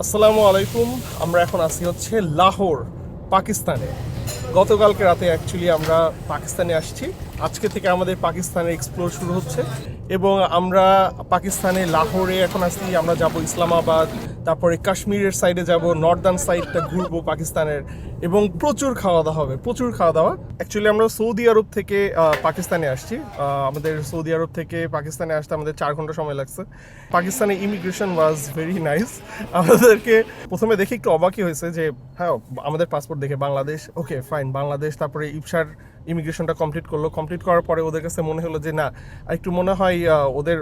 আসসালামু আলাইকুম। আমরা এখন আছি হচ্ছে লাহোর, পাকিস্তানে। গতকালকে রাতে অ্যাকচুয়ালি আমরা পাকিস্তানে আসছি। আজকে থেকে আমাদের পাকিস্তানের এক্সপ্লোর শুরু হচ্ছে এবং আমরা পাকিস্তানে লাহোরে এখন আসছি। আমরা যাব ইসলামাবাদ, তারপরে কাশ্মীরের সাইডে যাব, নর্দার্ন সাইডটা ঘুরবো পাকিস্তানের এবং প্রচুর খাওয়া দাওয়া হবে, প্রচুর খাওয়া দাওয়া। অ্যাকচুয়ালি আমরা সৌদি আরব থেকে পাকিস্তানে আসছি। আমাদের সৌদি আরব থেকে পাকিস্তানে আসতে আমাদের 4 ঘন্টা সময় লাগছে। পাকিস্তানে ইমিগ্রেশন ওয়াজ ভেরি নাইস। আমাদেরকে প্রথমে দেখে একটু অবাকই হয়েছে যে হ্যাঁ, আমাদের পাসপোর্ট দেখে বাংলাদেশ, ওকে ফাইন বাংলাদেশ। তারপরে ইফসার ইমিগ্রেশনটা কমপ্লিট করার পরে ওদের কাছে মনে হলো যে না, একটু মনে হয় ওদের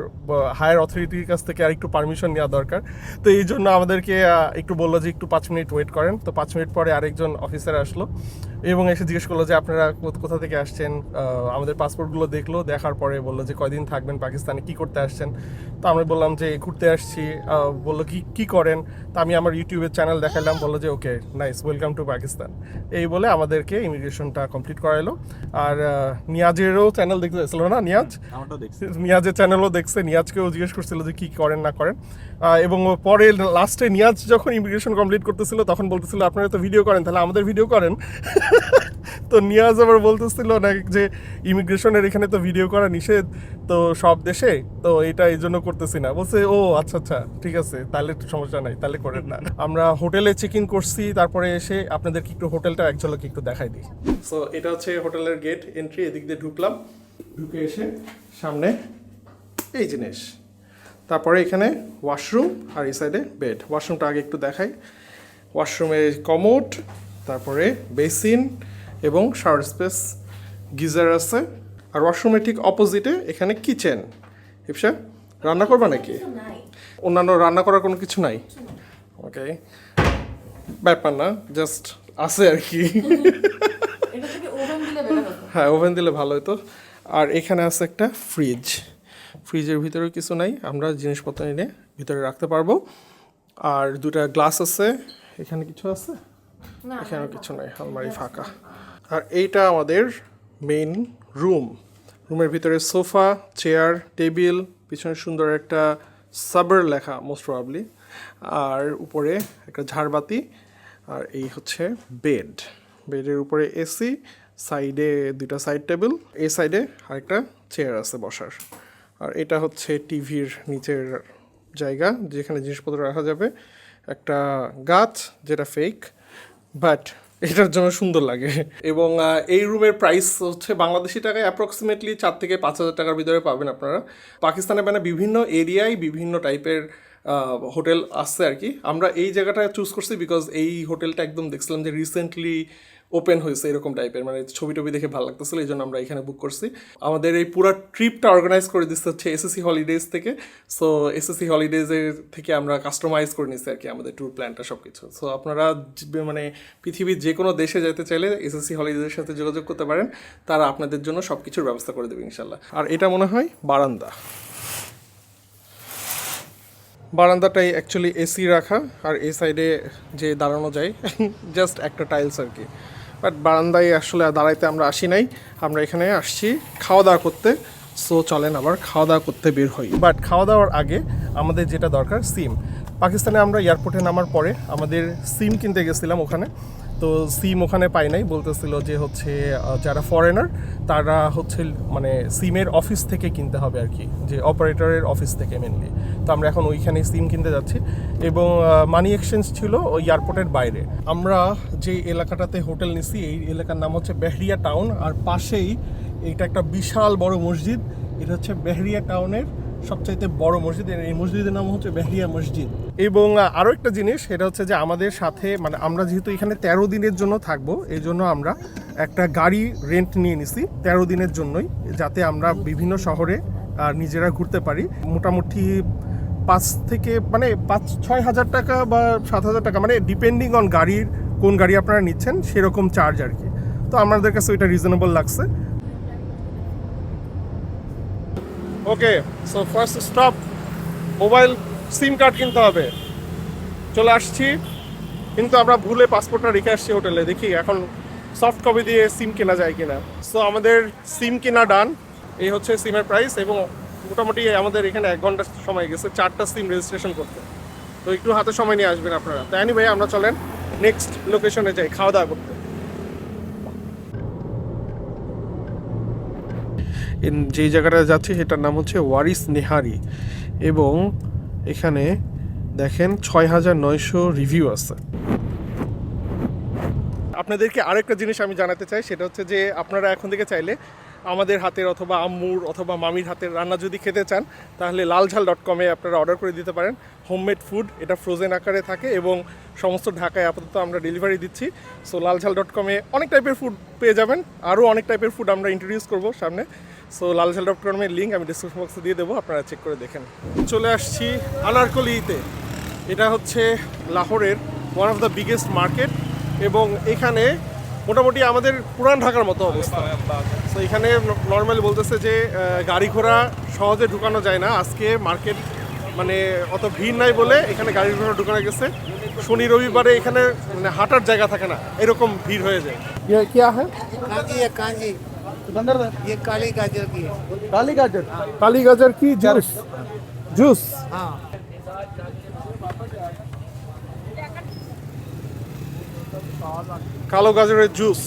হায়ার অথরিটির কাছ থেকে আর একটু পারমিশন নেওয়া দরকার। তো এই জন্য আমাদেরকে একটু বললো যে একটু 5 মিনিট ওয়েট করেন। তো 5 মিনিট পরে আরেকজন অফিসার আসলো এবং এসে জিজ্ঞেস করলো যে আপনারা কোথা থেকে আসছেন। আমাদের পাসপোর্টগুলো দেখলো, দেখার পরে বললো যে কয়দিন থাকবেন পাকিস্তানে, কি করতে আসছেন। তো আমরা বললাম যে ঘুরতে আসছি। বললো কি করেন। তো আমি আমার ইউটিউবের চ্যানেল দেখালাম, বললো যে okay nice, welcome to Pakistan. এই বলে আমাদেরকে ইমিগ্রেশনটা কমপ্লিট করাইলো। আর নিয়াজেরও চ্যানেল দেখতেছিল না, নিয়াজের চ্যানেলও দেখছে। নিয়াজকেও জিজ্ঞেস করছিল যে কি করেন না করেন। এবং পরে লাস্টে নিয়াজ যখন ইমিগ্রেশন কমপ্লিট করতেছিল তখন বলতেছিল আপনারা তো ভিডিও করেন, তাহলে আমাদের ভিডিও করেন। তো নিয়াজ আবার বলতেছিল না যে ইমিগ্রেশনের এখানে তো ভিডিও করা নিষেধ তো সব দেশে, তো এটা এই জন্য করতেছি না। বলছে ও আচ্ছা আচ্ছা ঠিক আছে, তাহলে সমস্যা নাই, তাহলে করেন না। আমরা হোটেলে চেক ইন করছি, তারপরে এসে আপনাদেরকে একটু হোটেলটা এক ঝলক একটু দেখাই দিই। সো এটা হচ্ছে হোটেলের গেট এন্ট্রি। এদিক দিয়ে ঢুকলাম, ঢুকে এসে সামনে এই জিনিস, তারপরে এখানে ওয়াশরুম আর এই সাইডে বেড। ওয়াশরুমটা আগে একটু দেখাই। ওয়াশরুমে কমোড, তারপরে বেসিন এবং শাওয়ার স্পেস, গিজার আছে। আর ওয়াশরুমের ঠিক অপোজিটে এখানে কিচেন। ইপসা রান্না করবা নাকি? অন্যান্য রান্না করার কোনো কিছু নাই? ওকে, ব্যাপার না, জাস্ট আছে আর কি। হ্যাঁ, ওভেন দিলে ভালো হতো। আর এখানে আছে একটা ফ্রিজ। ফ্রিজের ভিতরে কিছু নাই, আমরা জিনিসপত্র এনে ভিতরে রাখতে পারবো। আর 2টা গ্লাস আছে। এখানে কিছু আছে? এখানেও কিছু নাই, আলমারি ফাঁকা। আর এইটা আমাদের মেইন রুম। রুমের ভিতরে সোফা, চেয়ার, টেবিল, পিছনে সুন্দর একটা সাবার লেখা মোস্ট প্রবাবলি, আর উপরে একটা ঝাড়বাতি। আর এই হচ্ছে বেড। বেডের উপরে এসি, সাইডে 2টা সাইড টেবিল, এই সাইডে আরেকটা চেয়ার আছে বসার। আর এটা হচ্ছে টিভির নিচের জায়গা যেখানে জিনিসপত্র রাখা যাবে। একটা গাছ যেটা ফেক, বাট এটার জন্য সুন্দর লাগে। এবং এই রুমের প্রাইস হচ্ছে বাংলাদেশি টাকায় অ্যাপ্রক্সিমেটলি 4 থেকে 5 হাজার টাকার ভিতরে পাবেন আপনারা। পাকিস্তানে মানে বিভিন্ন এরিয়ায় বিভিন্ন টাইপের হোটেল আসছে আর কি। আমরা এই জায়গাটা চুজ করছি বিকজ এই হোটেলটা একদম দেখছিলাম যে রিসেন্টলি ওপেন হয়েছে এরকম টাইপের, মানে ছবি টবি দেখে ভালো লাগতেছিল, এই জন্য আমরা এখানে বুক করছি। আমাদের এই পুরো ট্রিপটা অর্গানাইজ করে দিচ্ছে হচ্ছে এসএসসি হলিডেজ থেকে। সো এসএসসি হলিডেজের থেকে আমরা কাস্টমাইজ করে নিচ্ছি আর কি আমাদের ট্যুর প্ল্যানটা সব কিছু। সো আপনারা মানে পৃথিবীর যে কোনো দেশে যেতে চাইলে এসএসসি হলিডেজের সাথে যোগাযোগ করতে পারেন, তারা আপনাদের জন্য সব কিছুর ব্যবস্থা করে দেবে ইনশাল্লাহ। আর এটা মনে হয় বারান্দা। বারান্দাটাই অ্যাকচুয়ালি এসি রাখা, আর এই সাইডে যে দাঁড়ানো যায় জাস্ট একটা টাইলস আর কি। বাট বারান্দায় আসলে দাঁড়াইতে আমরা আসি নাই, আমরা এখানে আসছি খাওয়া দাওয়া করতে। সো চলেন আবার খাওয়া দাওয়া করতে বের হই। বাট খাওয়া দাওয়ার আগে আমাদের যেটা দরকার সিম। পাকিস্তানে আমরা এয়ারপোর্টে নামার পরে আমাদের সিম কিনতে গেছিলাম ওখানে, তো সিম ওখানে পাই নাই। বলতেছিল যে হচ্ছে যারা ফরেনার তারা হচ্ছে মানে সিমের অফিস থেকে কিনতে হবে আর কি, যে অপারেটরের অফিস থেকে মেনলি। তো আমরা এখন ওইখানে সিম কিনতে যাচ্ছি এবং মানি এক্সচেঞ্জ ছিল ওই এয়ারপোর্টের বাইরে। আমরা যে এলাকাটাতে হোটেল নিছি এই এলাকার নাম হচ্ছে বেহরিয়া টাউন, আর পাশেই এইটা একটা বিশাল বড় মসজিদ। এটা হচ্ছে বেহরিয়া টাউনের সবচাইতে বড় মসজিদ। এই মসজিদের নাম হচ্ছে বেহরিয়া মসজিদ। এবং আরও একটা জিনিস, সেটা হচ্ছে যে আমাদের সাথে মানে আমরা যেহেতু এখানে 13 দিনের জন্য থাকবো, এই জন্য আমরা একটা গাড়ি রেন্ট নিয়ে নিছি 13 দিনের জন্যই, যাতে আমরা বিভিন্ন শহরে নিজেরা ঘুরতে পারি। মোটামুটি 5 থেকে মানে 5-6 হাজার টাকা বা 7 হাজার টাকা, মানে ডিপেন্ডিং অন গাড়ির কোন গাড়ি আপনারা নিচ্ছেন সেরকম চার্জ আর কি। তো আমাদের কাছে ওইটা রিজনেবল লাগছে। Okay, so first stop mobile SIM card কিনতে হবে। চলে আসছি, কিন্তু আমরা ভুলে পাসপোর্টটা রেখে আসছি হোটেলে। দেখি এখন সফট কপি দিয়ে সিম কেনা যায় কিনা। সো আমাদের সিম কেনা ডান। এই হচ্ছে সিমের প্রাইস এবং মোটামুটি আমাদের এখানে 1 ঘন্টা সময় গেছে 4টা সিম রেজিস্ট্রেশন করতে। তো একটু হাতে সময় নিয়ে আসবেন আপনারা। তো এনিওয়ে আমরা চলেন নেক্সট লোকেশনে যাই খাওয়া দাওয়া করতে। যেই জায়গাটা যাচ্ছি সেটার নাম হচ্ছে ওয়ারিস নেহারি, এবং এখানে দেখেন 6,900 রিভিউ আছে। আপনাদেরকে আরেকটা জিনিস আমি জানাতে চাই, সেটা হচ্ছে যে আপনারা এখন থেকে চাইলে আমাদের হাতের অথবা আম্মুর অথবা মামির হাতের রান্না যদি খেতে চান, তাহলে লালঝাল.com-এ আপনারা অর্ডার করে দিতে পারেন। হোমমেড ফুড, এটা ফ্রোজেন আকারে থাকে এবং সমস্ত ঢাকায় আপাতত আমরা ডেলিভারি দিচ্ছি। সো লালঝাল.com-এ অনেক টাইপের ফুড পেয়ে যাবেন, আরও অনেক টাইপের ফুড আমরা ইন্ট্রোডিউস করবো সামনে। সো লালঝাল.com-এর লিঙ্ক আমি ডিসক্রিপশন বক্সে দিয়ে দেবো, আপনারা চেক করে দেখেন। চলে আসছি আনারকলিতে। এটা হচ্ছে লাহোরের one of the biggest market, এবং এখানে মোটামুটি আমাদের পুরান ঢাকার মতো অবস্থা। তো এখানে নর্মালি বলতেছে যে গাড়ি ঘোড়া সহজে ঢুকানো যায় না। আজকে মার্কেট মানে অত ভিড় নাই বলে এখানে গাড়ি ঘোড়া ঢুকানো গেছে। শনি রবিবারে এখানে মানে হাঁটার জায়গা থাকে না, এরকম ভিড় হয়ে যায়। কি আছে? कांजी है कांजी ये काली गाजर की है। काली गाजर, काली गाजर की जूस, जूस। हाँ কালো গাজরের জুস।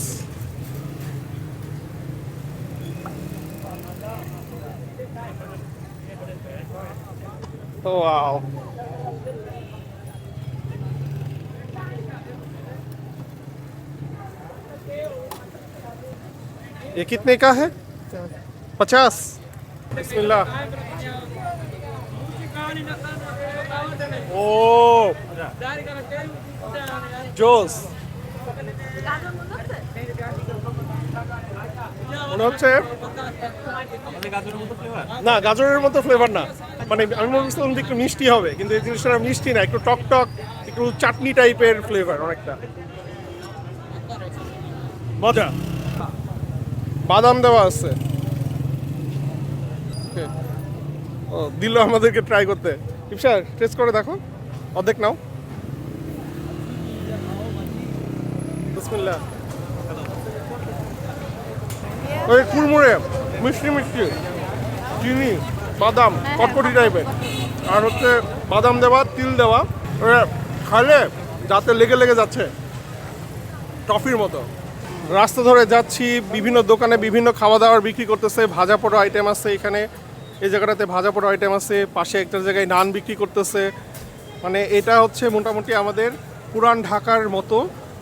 वाओ, ये कितने का है? 50। बिस्मिल्लाह। ओ জোস। মনে হচ্ছে না গাজরের মতো ফ্লেভার না, মানে আমি মনে করছিলাম যে একটু মিষ্টি হবে, কিন্তু এই জিনিসটা মিষ্টি না, একটু টক টক, একটু চাটনি টাইপের ফ্লেভার অনেকটা। মজা। বাদাম দেওয়া আছে। ও দিল আমাদেরকে ট্রাই করতে। ইফসার টেস্ট করে দেখো, অর্ধেক নাও। বিসমিল্লাহ। ওই কুড়মুড়ে মিষ্টি মিষ্টি, চিনি, বাদাম, কটকটি টাইপের, আর হচ্ছে বাদাম দেওয়া, তিল দেওয়া, খাইলে যাতে লেগে লেগে যাচ্ছে, টফির মতো। রাস্তা ধরে যাচ্ছি, বিভিন্ন দোকানে বিভিন্ন খাওয়া দাওয়ার বিক্রি করতেছে। ভাজা পোড়া আইটেম আছে এখানে, এই জায়গাটাতে ভাজা পোড়া আইটেম আছে, পাশে একটা জায়গায় নান বিক্রি করতেছে। মানে এটা হচ্ছে মোটামুটি আমাদের পুরান ঢাকার মতো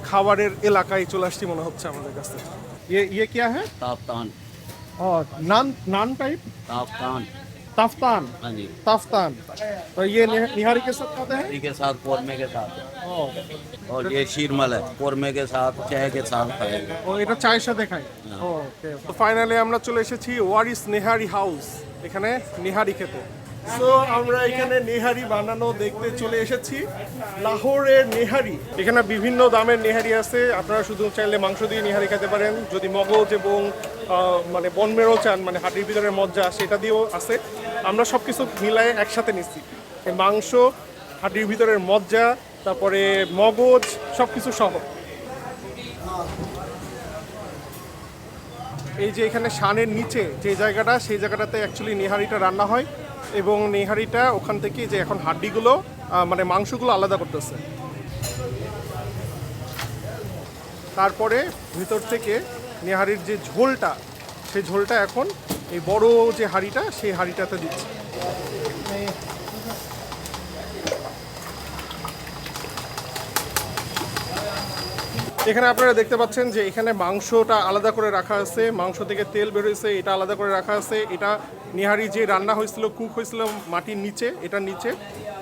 খাবারের এলাকায় চলে আসছি মনে হচ্ছে আমাদের কাছে। ये क्या है? ताफ्तान। और नान, नान टाइप ताफ्तान। ताफ्तान। हाँ जी। ताफ्तान। तो ये निहारी के साथ खाते हैं? इसी के साथ कौरमे के साथ, ओह, और ये शीरमल है कौरमे के साथ, चाय के साथ खाएंगे। ও এটা চায়ের সাথে খাই। ওকে, তো ফাইনালি আমরা চলে এসেছি ওয়ারিস নেহারি হাউস, এখানে নেহারি খেতে। সো আমরা এখানে নেহারি বানানো দেখতে চলে এসেছি। লাহোরের নেহারি, এখানে বিভিন্ন দামের নেহারি আছে। আপনারা শুধু চাইলে মাংস দিয়ে নেহারি খেতে পারেন, যদি মগজ এবং মানে বনমেরও চান, মানে হাড়ির ভিতরে মজ্জা, সেটা দিয়েও আছে। আমরা সব কিছু মিলায়ে একসাথে নিচ্ছি, এই মাংস, হাড়ির ভিতরের মজ্জা, তারপরে মগজ, সব কিছু সহ। এই যে এখানে শানের নিচে যে জায়গাটা, সেই জায়গাটাতে অ্যাকচুয়ালি নেহারিটা রান্না হয়, এবং নেহারিটা ওখান থেকে যে এখন হাড্ডিগুলো মানে মাংসগুলো আলাদা করতেছে। তারপরে ভিতর থেকে নেহারির যে ঝোলটা, সেই ঝোলটা এখন এই বড় যে হাঁড়িটা, সেই হাঁড়িটাতে দিচ্ছে। এখানে আপনারা দেখতে পাচ্ছেন যে এখানে মাংসটা আলাদা করে রাখা আছে, মাংস থেকে তেল বেরোয়েছে, এটা আলাদা করে রাখা আছে। এটা নেহারি যে রান্না হয়েছিল, কুক হয়েছিল মাটির নিচে, এটার নিচে,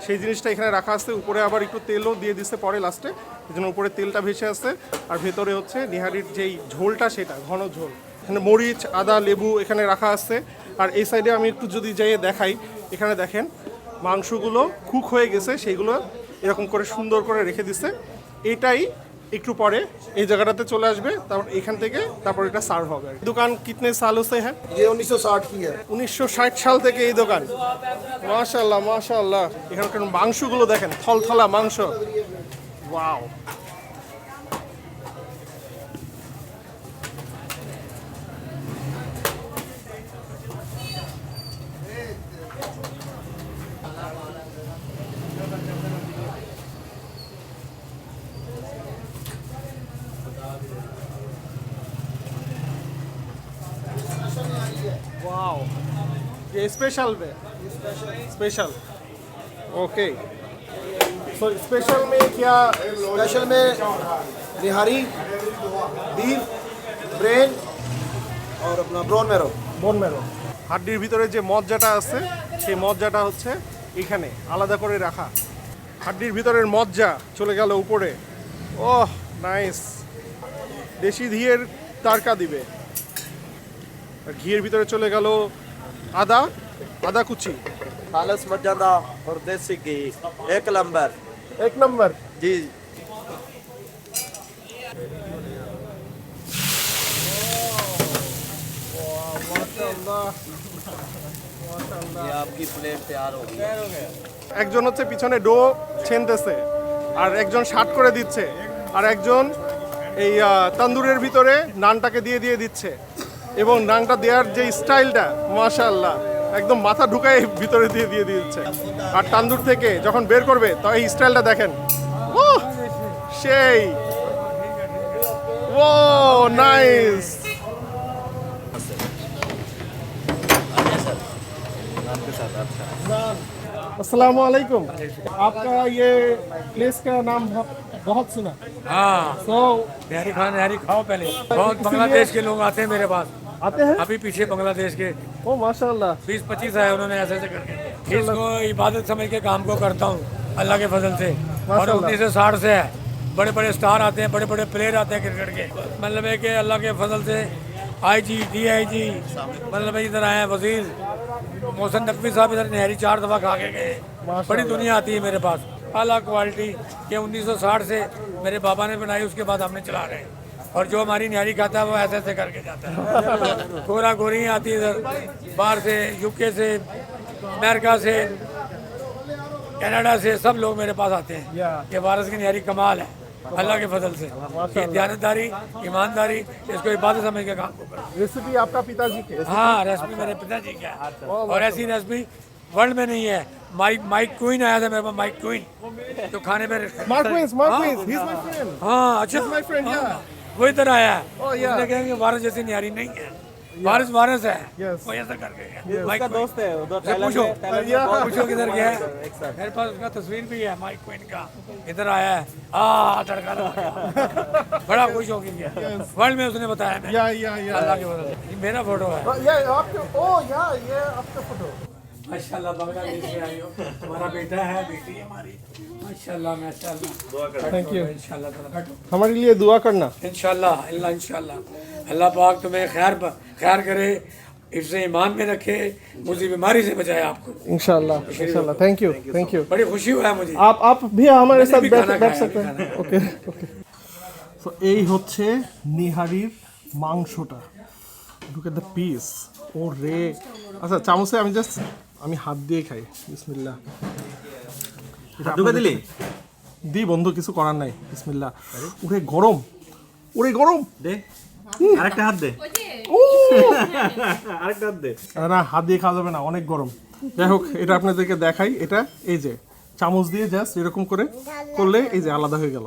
সেই জিনিসটা এখানে রাখা আছে। উপরে আবার একটু তেলও দিয়ে দিচ্ছে পরে লাস্টে, এই জন্য উপরে তেলটা ভেসে আছে। আর ভেতরে হচ্ছে নেহারির যেই ঝোলটা, সেটা ঘন ঝোল। এখানে মরিচ, আদা, লেবু এখানে রাখা আছে। আর এই সাইডে আমি একটু যদি যাই দেখাই, এখানে দেখেন মাংসগুলো কুক হয়ে গেছে, সেইগুলো এরকম করে সুন্দর করে রেখে দিচ্ছে। এটাই একটু পরে এই জায়গাটাতে চলে আসবে, তারপর এখান থেকে তারপর এটা সার্ভ হবে। দোকান কিতনে সালোं से है? ये 1960 की है। 1960 সাল থেকে এই দোকান। মাশাআল্লাহ মাশাআল্লাহ। এখানকার মাংসগুলো দেখেন, থলথলা মাংস। ওয়াও। ये स्पेशल में स्पेशल ओके सो स्पेशल में क्या स्पेशल में निहारी बीफ ब्रेन और अपना ब्रोन मेरो বোন মেরো হাড্ডির ভিতরে যে মজ্জাটা আছে সেই মজ্জাটা হচ্ছে এখানে আলাদা করে রাখা হাড্ডির ভিতরের মজ্জা চলে গেল উপরে ওহ নাইস দেশি ঘিয়ের তারকা দিবে আর ঘিয়ের ভিতরে চলে গেল আদা আদা কুচি खालस मर्जादा और देसी घी एक नंबर এক নম্বর जी মাশাআল্লাহ ये आपकी प्लेट तैयार हो गई একজন হচ্ছে পিছনে ডো ছেনতেছে আর একজন শার্ট করে দিচ্ছে আর একজন এই তন্দুরের ভিতরে নানটাকে দিয়ে দিয়ে দিচ্ছে এবং নানটা দেওয়ার যে স্টাইলটা মাশাআল্লাহ একদম মাথা ঢুকায় ভিতরে দিয়ে দিয়ে দিচ্ছে আর তান্দুর থেকে যখন বের করবে তো এই স্টাইলটা দেখেন ও সেই ও নাইস अस्सलाम वालेकुम आपका ये प्लेस का नाम बहुत सुना हाँ तो नहरी खाओ पहले बहुत बांग्लादेश के लोग आते हैं मेरे पास आते हैं अभी पीछे बांग्लादेश के ओ माशाल्लाह 20-25 आए उन्होंने ऐसे ऐसे करके इसको इबादत समझ के काम को करता हूँ अल्लाह के फजल से और माशाल्लाह। 1960 से है बड़े बड़े स्टार आते हैं बड़े बड़े प्लेयर आते हैं क्रिकेट के मतलब है कि अल्लाह के फजल से IG DIG मतलब है इधर आए हैं वजीर मोहसिन नकवी साहब इधर नहरी 4 दफ़ा खा के गए बड़ी दुनिया आती है मेरे पास आला क्वालिटी के 1960 से मेरे बाबा ने बनाई उसके बाद हमने चला रहे हैं और जो हमारी नहरी खाता है वो ऐसे ऐसे करके जाता है गोरा गोरी आती है इधर बाहर से UK से अमेरिका से कनाडा से सब लोग मेरे पास आते हैं ये वारस की नहरी कमाल है अल्लाह के फजल से ये दयानतदारी ईमानदारी इसको इबादत समझ के काम को करो रेसिपी आपका पिताजी के हाँ रेसिपी मेरे पिताजी क्या है और ऐसी रेसिपी वर्ल्ड में नहीं है माइक क्वीन आया था मेरे पास माइक क्वीन तो खाने में मार्क क्वींस ही इज माय फ्रेंड हाँ अच्छा my friend, हाँ, yeah. वो इधर आया है Oh, yeah. उसने कहा कि वारस जैसी न्यारी नहीं है वारस है Yes. वो ऐसा करके गया माइक दोस्त है Yeah. पूछो किधर गया है मेरे पास उसका तस्वीर भी है माइक क्वीन का इधर आया है तड़का लगा गया। बड़ा खुश हो गया वर्ल्ड में उसने बताया मैं या अल्लाह के वजह से ये मेरा फोटो है आपके ओ या ये आपका फोटो माशाल्लाह बांग्लादेश से आई हो हमारा बेटा है बेटी है हमारी माशाल्लाह थैंक यू इंशाल्लाह ताला बैठो हमारे लिए दुआ करना इंशाल्लाह अल्लाह पाक तुम्हें खैर करे इससे ईमान में रखे मुझे बीमारी से बचाए आपको इंशाल्लाह थैंक यू बड़ी खुशी हुआ है मुझे आप भी हमारे मैंने साथ भी बैठ खाना बैठ खाया, सकते हैं ओके সো এই হচ্ছে নিহারির মাংসটা লুক এট দ্য পিস ও রে আচ্ছা চামচে আমি হাত দিয়ে খাই বিসমিল্লাহ ঢুকে দিলি দি বন্ধু কিছু করার নাই বিসমিল্লাহ ওরে গরম দে আরেকটা হাত দে আরেকটা হাত দে না হাত দিয়ে খাওয়া যাবে না অনেক গরম যাই হোক এটা আপনাদেরকে দেখাই এটা এই যে চামচ দিয়ে জাস্ট এরকম করে করলে এই যে আলাদা হয়ে গেল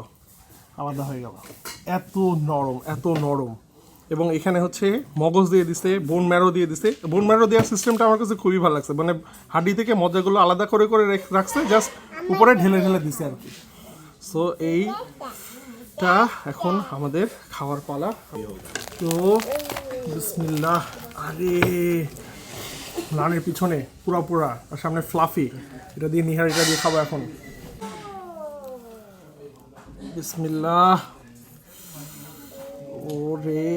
এত নরম এবং এখানে হচ্ছে মগজ দিয়ে দিছে বোন ম্যারো দিয়ে দিছে বোন ম্যারো দেওয়ার সিস্টেমটা আমার কাছে খুবই ভালো লাগছে মানে হাড্ডি থেকে মজ্জাগুলো আলাদা করে করে রাখছে জাস্ট উপরে ঢেলে দিছে আর কি সো এইটা এখন আমাদের খাওয়ার পালা তো বিসমিল্লাহ আরে নানের পিছনে পুরা আর সামনে ফ্লাফি এটা দিয়ে নিহারিটা দিয়ে খাবো এখন বিসমিল্লাহ ওরে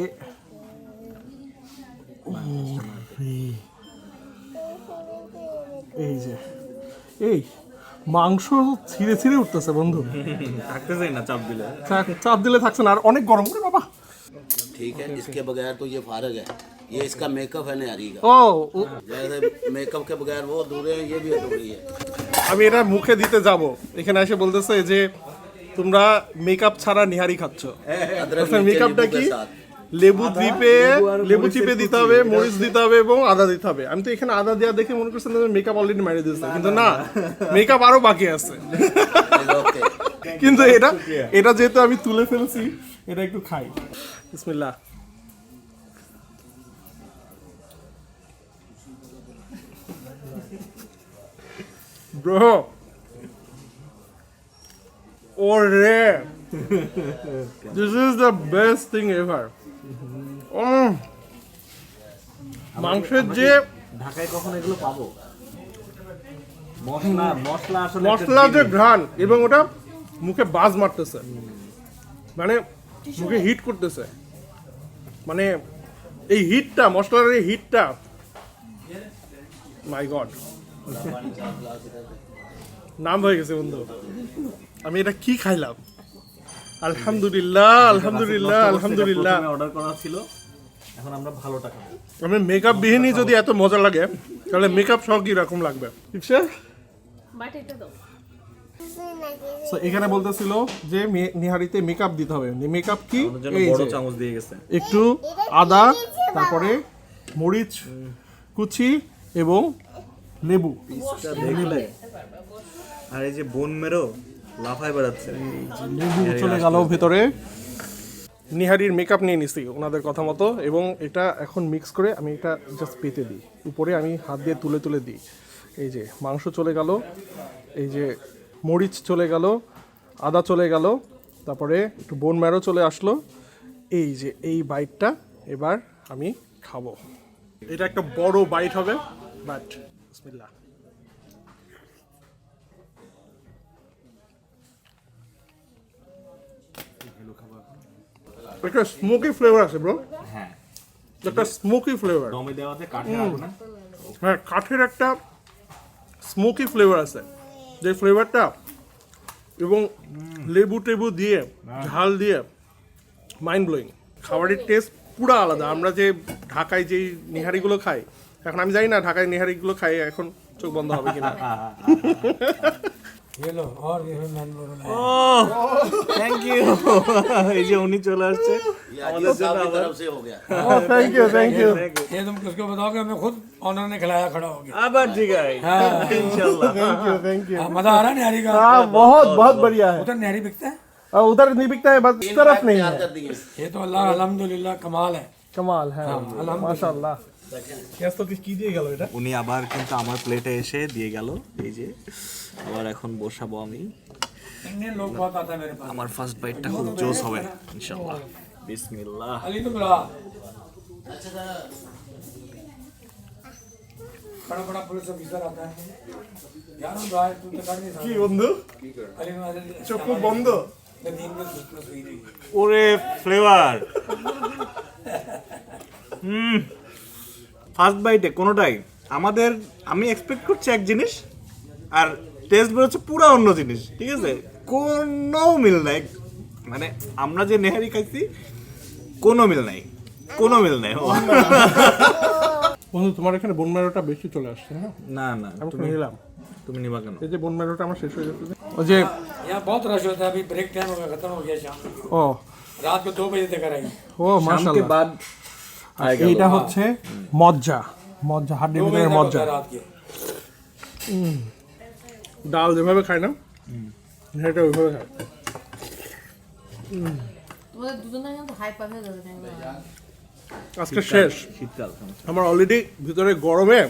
এই মাংস ছিঁড়ে উঠতেছে বন্ধু থাকতেছে না চাপ দিলে থাকছে না আর অনেক গরম করে বাবা ठीक है इसके बगैर तो ये फारग है ये इसका मेकअप है नारी का ও जैसे मेकअप के बगैर वो अधूरे हैं ये भी अधूरी है আমি এটা মুখে দিতে যাব এখানে এসে বলতেছে যে তোমরা মেকআপ ছাড়া নিহারি খাচ্ছ अदरक আচ্ছা मिर्ची মেকআপটা नींबू কি के साथ লেবু চিপে দিতে হবে মরিচ দিতে হবে এবং আদা দিতে হবে আমি তো এখানে আদা দেওয়া দেখে মনে করছিলাম মেকআপ অলরেডি মেরে দিয়েছে কিন্তু না মেকআপ আরো বাকি আছে ओके কিন্তু এটা যেহেতু আমি তুলে ফেলছি এটা একটু খাই বিসমিল্লাহ Bro. Oh, yeah. This is the best thing ever. মাংসের যে ঢাকায় কখন এগুলো পাবো? মশলা মশলা আসলে মশলা যে ঘ্রাণ এবং ওটা মুখে বাজ মারতেছে, মানে মুখে হিট করতেছে, মানে এই হিটটা, মশলার এই হিটটা, মাই গড, নাম হয়ে গেছে বন্ধু। আমি এটা কি খাইলাম, আলহামদুলিল্লাহ আলহামদুলিল্লাহ আলহামদুলিল্লাহ। অর্ডার করা ছিল, এখন আমরা ভালো টাকা পাবো। আমি মেকআপ বিহীনই যদি এত মজা লাগে তাহলে মেকআপ সহ কি রকম লাগবে, ঠিক আছে? So, এখানে বলতেছিল যে নিহারিতে মেকআপ দিতে হবে। মেকআপ কি? আমাদের জন্য এই বড় যে চামচ দিয়ে গেছে। একটু আদা, তারপরে মরিচ কুচি এবং লেবু। পিসটা দেখলে আর এই যে বোন মেরো লাফায় বেড়াচ্ছে। লেবু চলে গেল ভেতরে। নিহারির মেকআপ নিয়ে নিছি ওনাদের কথা মতো, এবং এটা এখন মিক্স করে আমি এটা জাস্ট পেতে দিই, উপরে আমি হাত দিয়ে তুলে তুলে দিই। এই যে মাংস চলে গেল, এই যে মরিচ চলে গেল, আদা চলে গেল, তারপরে একটু বোন ম্যারো চলে আসলো। এই যে এই বাইটটা এবার আমি খাবো। এটা একটা বড় বাইট হবে, বাট বিসমিল্লাহ। একটা স্মোকি ফ্লেভার আছে ব্রো, হ্যাঁ, একটা স্মোকি ফ্লেভার। দমে দেওয়াতে কাঠের আগুনে হ্যাঁ, কাঠের একটা স্মোকি ফ্লেভার আছে, যে ফ্লেভারটা এবং লেবু টেবু দিয়ে ঝাল দিয়ে মাইন্ড ব্লোয়িং। খাবারের টেস্ট পুরো আলাদা। আমরা যে ঢাকায় যেই নিহারিগুলো খাই, এখন আমি জানি না ঢাকায় নিহারিগুলো খাই এখন চোখ বন্ধ হবে কিনা। ये लो और ये मैन बोल रहा है। Thank you. এই যে উনি চলে আসছে ये अजीज साहब की तरफ से हो गया। Thank you thank you. ये तुम किसको बताओगे? हमें खुद ऑनर ने खिलाया, खड़ा हो गया। আবার ঠিক আছে ইনশাআল্লাহ। Thank you thank you. मजा आ रहा है नहरी का? हाँ, बहुत बहुत बढ़िया है। उधर नहरी बिकता है? उधर नहीं बिकता है, बस इस तरफ नहीं है। कर दिए। ये तो अल्लाह अल्हम्दुलिल्लाह कमाल है। कमाल है माशाल्लाह। গ্যাস তো কি দিয়ে গেল এটা? উনি আবার কিন্তু আমার প্লেটে এসে দিয়ে গেল। এই যে আবার এখন বসাবো আমি। इंडियन लोग बहुत आता है मेरे पास। আমার ফার্স্ট বাইটটা খুব জোস হবে ইনশাআল্লাহ। বিসমিল্লাহ। अली तुम रहा बड़ा बड़ा पुलिस ऑफिसर आता है यार, हम रहा है तुम तो कर नहीं কি सकते। বন্ধু, अली চোখ মুখ বন্ধ। दिन में सुस्त हुई नहीं। ওরে ফ্লেভার। ফার্স্ট বাইটে কোনোটাই আমাদের, আমি এক্সপেক্ট করছি এক জিনিস আর টেস্ট বেরোচ্ছে পুরো অন্য জিনিস, ঠিক আছে? কোনো মিল নাই, মানে আমরা যে নেহারি খাইছি কোনো মিল নাই, কোনো মিল নাই। বন্ধু, তোমার এখানে বোন ম্যারোটা বেশি চলে আসছে। হ্যাঁ, না না, আমি তুমি নিলাম। তুমি নিবা কেন? এই যে বোন ম্যারোটা আমার শেষ হয়ে যাচ্ছে। ও যে यहाँ बहुत रश होता है, अभी ब्रेक टाइम हो गया, खत्म हो गया शाम को। ও रात को 2 बजे तक रहेंगे। ও শামকে মাশাআল্লাহ। বাদ এইটা হচ্ছে মজ্জা, মজ্জা হাড্ডি 2 बजे ভিতরের तक মজ্জা। होता है रात के। ডাল যেভাবে খায় না, এটা ওইভাবে খায়। তোমাদের দুজনের কিন্তু হাই পাখে ধরে আজকে শেষ। শীতকাল আমার অলরেডি ভিতরে গরমে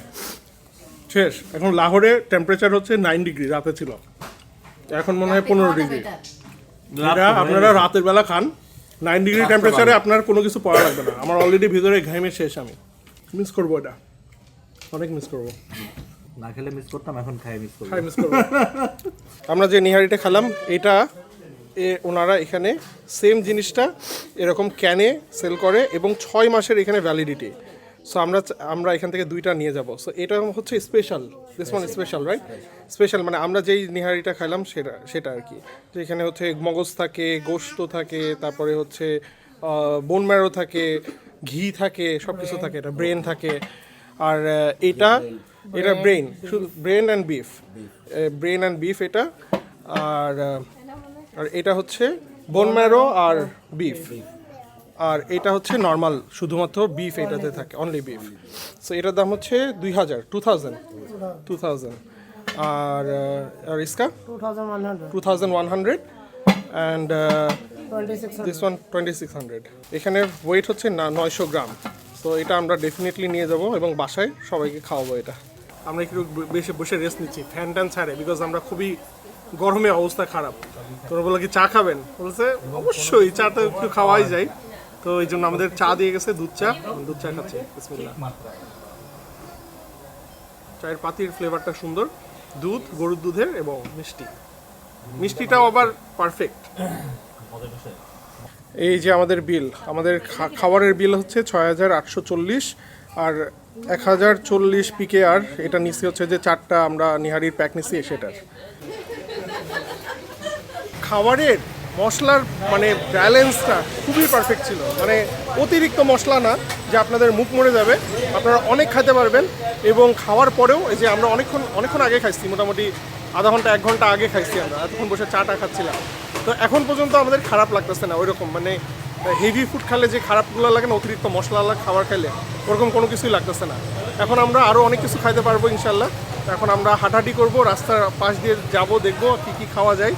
শেষ। এখন লাহোরে টেম্পারেচার হচ্ছে 9 ডিগ্রি, রাতে ছিল, এখন মনে হয় 15 ডিগ্রি। এটা আপনারা রাতের বেলা খান, 9 ডিগ্রি টেম্পারেচারে আপনার কোনো কিছু পড়া লাগবে না। আমার অলরেডি ভিতরে ঘামে শেষ, আমি মিস করবো, এটা অনেক মিস করবো। না খেলে মিস করতাম, এখন খাই মিস করব। খাই মিস করবো। আমরা যে নিহারিটা খেলাম, এটা ওনারা এখানে সেম জিনিসটা এরকম ক্যানে সেল করে এবং 6 মাসের এখানে ভ্যালিডিটি। সো আমরা এখান থেকে 2টা নিয়ে যাব। সো এটা হচ্ছে special, this one special, right? Special মানে আমরা যেই নিহারিটা খাইলাম সেটা আর কি, যে এখানে হচ্ছে মগজ থাকে, গোশত থাকে, তারপরে হচ্ছে বোন ম্যারো থাকে, ঘি থাকে, সব কিছু থাকে, এটা ব্রেন থাকে। আর এটা ব্রেন, শুধু ব্রেন অ্যান্ড বিফ এটা। আর এটা হচ্ছে বোন ম্যারো আর বিফ। আর এটা হচ্ছে নর্মাল, শুধুমাত্র বিফ এটাতে থাকে, অনলি বিফ। সো এটার দাম হচ্ছে 2000 আর ইসকা 2100 অ্যান্ড দিস ওয়ান 2600। এখানে ওয়েট হচ্ছে 900 গ্রাম। সো এটা আমরা ডেফিনেটলি নিয়ে যাব এবং বাসায় সবাইকে খাওয়াবো এটা। আমরা একটু বেশি বসে রেস্ট নিচ্ছি, ফ্যান ট্যান ছাড়ে, বিকজ আমরা খুবই গরমে অবস্থা খারাপ। তোমরা বলো কি চা খাবেন, বলছে অবশ্যই চা তো একটু খাওয়াই যায়। তো এই জন্য আমাদের চা দিয়ে গেছে, দুধ চা খাচ্ছি। বিসমিল্লাহ। চায়ের পাতির ফ্লেভারটা সুন্দর, দুধ, গরুর দুধের এবং মিষ্টিটাও আবার পারফেক্ট। এই যে আমাদের বিল, আমাদের খাবারের বিল হচ্ছে ৬,৮৪০ আর ১,০৪০ PKR। এটা নিচ্ছি হচ্ছে যে 4টা আমরা নিহারির প্যাক নিচ্ছি সেটার। খাবারের মশলার মানে ব্যালেন্সটা খুবই পারফেক্ট ছিল, মানে অতিরিক্ত মশলা না যে আপনাদের মুখ মরে যাবে, আপনারা অনেক খেতে পারবেন। এবং খাওয়ার পরেও এই যে আমরা অনেকক্ষণ আগে খাইছি, মোটামুটি আধা ঘন্টা 1 ঘন্টা আগে খাইছি আমরা, এতক্ষণ বসে চাটা খাচ্ছিলাম। তো এখন পর্যন্ত আমাদের খারাপ লাগতেছে না ওইরকম, মানে হেভি ফুড খেলে যে খারাপগুলো লাগে না, অতিরিক্ত মশলা খাবার খেলে ওরকম কোনো কিছুই লাগতেছে না। এখন আমরা আরও অনেক কিছু খাইতে পারবো ইনশাল্লাহ। এখন আমরা হাঁটাহাঁটি করবো, রাস্তার পাশ দিয়ে যাব, দেখবো কী কী খাওয়া যায়।